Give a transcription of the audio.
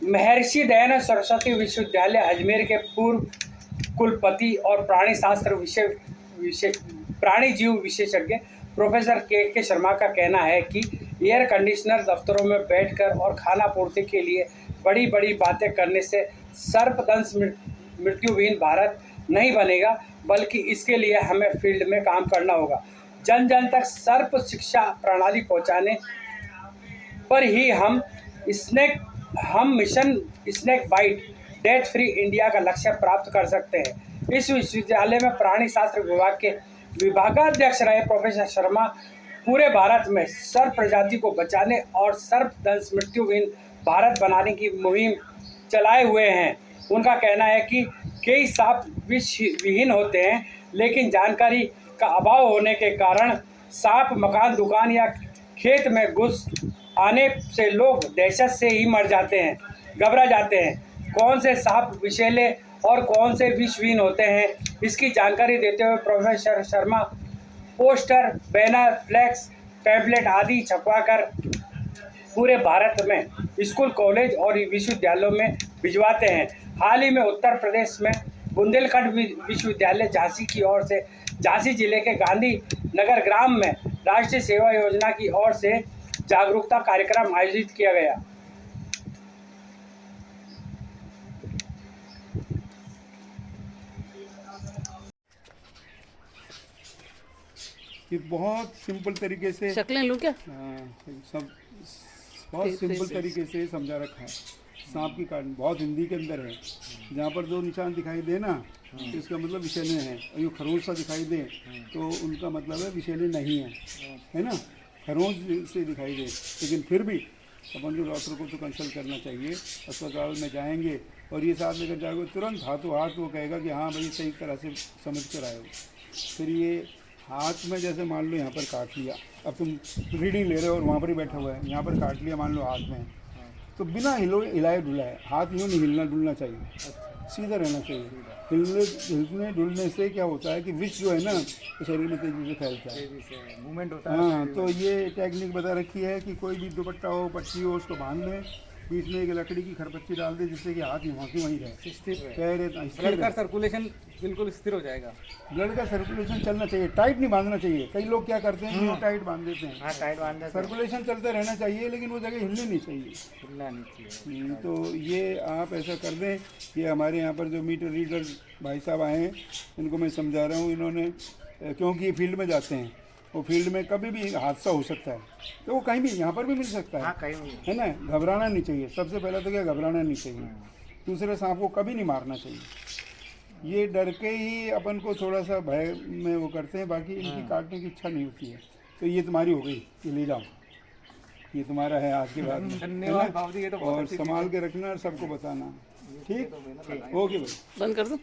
महर्षि दयानंद सरस्वती विश्वविद्यालय अजमेर के पूर्व कुलपति और प्राणी जीव विशेषज्ञ प्रोफेसर के शर्मा का कहना है कि एयर कंडीशनर दफ्तरों में बैठकर और खाना पूर्ति के लिए बड़ी बड़ी बातें करने से सर्पदंश मृत्युहीन भारत नहीं बनेगा, बल्कि इसके लिए हमें फील्ड में काम करना होगा। जन जन तक सर्प शिक्षा प्रणाली पहुंचाने पर ही हम mission snake bite death free India का लक्ष्य प्राप्त कर सकते हैं। इस विश्वविद्यालय में प्राणी शास्त्र विभाग के विभागाध्यक्ष रहे प्रोफेसर शर्मा पूरे भारत में सर्प प्रजाति को बचाने और सर्पदंश मृत्युहीन भारत बनाने की मुहिम चलाए हुए हैं। उनका कहना है कि कई सांप विषविहीन होते हैं, लेकिन जानकारी का अभाव होने के कारण सांप मकान, दुकान या खेत में घुस आने से लोग दहशत से ही मर जाते हैं, घबरा जाते हैं। कौन से सांप विषैले और कौन से विषहीन होते हैं, इसकी जानकारी देते हुए professor Sharma poster, banner, flex, pamphlet आदि छपवाकर पूरे भारत में स्कूल, कॉलेज और विश्वविद्यालयों में भिजवाते हैं। हाल ही में उत्तर प्रदेश में बुंदेलखंड विश्वविद्यालय झांसी की ओर से झांसी जिले के गांधी नगर ग्राम में राष्ट्रीय सेवा योजना की ओर से जागरूकता कार्यक्रम आयोजित किया गया। ये बहुत सिंपल तरीके से शक्लें लूं क्या? सब बहुत सिंपल तरीके से समझा रखा है। सांप की काटने बहुत हिंदी के अंदर है। जहाँ पर जो निशान दिखाई दे ना, तो इसका मतलब विषैले हैं, और ये खरोंच सा दिखाई दे तो उनका मतलब है विषैले नहीं है ना। खरोंच से दिखाई दे, लेकिन फिर भी अपन को डॉक्टर को तो कंसल्ट करना चाहिए। अस्पताल में जाएंगे और ये साथ लेकर जाएंगे, तुरंत हाथों हाथ वो कहेगा कि हाँ भाई सही तरह से समझ कर आए हो। फिर ये हाथ में जैसे मान लो यहाँ पर काट लिया, अब तुम रीडिंग ले रहे हो और वहाँ पर ही बैठा हुआ है, यहाँ पर काट लिया मान लो हाथ में, तो बिना हिलाए डुलाए, हाथ यूँ नहीं हिलना डुलना चाहिए, सीधा रहना चाहिए। हिलने डुलने से क्या होता है कि विष जो है ना तो शरीर में तेजी से फैलता है, मूवमेंट होता है। हाँ, तो ये टेक्निक बता रखी है कि कोई भी दुपट्टा हो, पट्टी हो, उसको बांध लें, बीच में एक लकड़ी की खरपच्ची डाल दे, जिससे कि हाथ वहाँ की वहीं रहे, पैर ब्लड का सर्कुलेशन बिल्कुल स्थिर हो जाएगा। ब्लड का सर्कुलेशन चलना चाहिए, टाइट नहीं बांधना चाहिए। कई लोग क्या करते हैं कि टाइट बांध देते हैं। हाँ, टाइट बांध देते हैं। सर्कुलेशन चलता रहना चाहिए, लेकिन वो जगह हिलनी नहीं चाहिए। हिलना नहीं चाहिए। तो ये आप ऐसा कर दें। ये हमारे यहाँ पर जो मीटर रीडर भाई साहब आए हैं, इनको मैं समझा रहा हूँ। इन्होंने क्योंकि ये फील्ड में जाते हैं, वो फील्ड में कभी भी हादसा हो सकता है, तो वो कहीं भी यहाँ पर भी मिल सकता है। हाँ, कहीं भी है ना। घबराना नहीं चाहिए। सबसे पहले तो क्या, घबराना नहीं चाहिए। दूसरे सांप को कभी नहीं मारना चाहिए। ये डर के ही अपन को थोड़ा सा भय में वो करते हैं, बाकी इनकी काटने की इच्छा नहीं होती है। तो ये तुम्हारी हो गई, ये ले जाओ, ये तुम्हारा है आज के बाद। धन्यवाद बाबूजी, ये तो और संभाल के रखना और सबको बताना। ठीक, ओके भाई, बंद कर दो।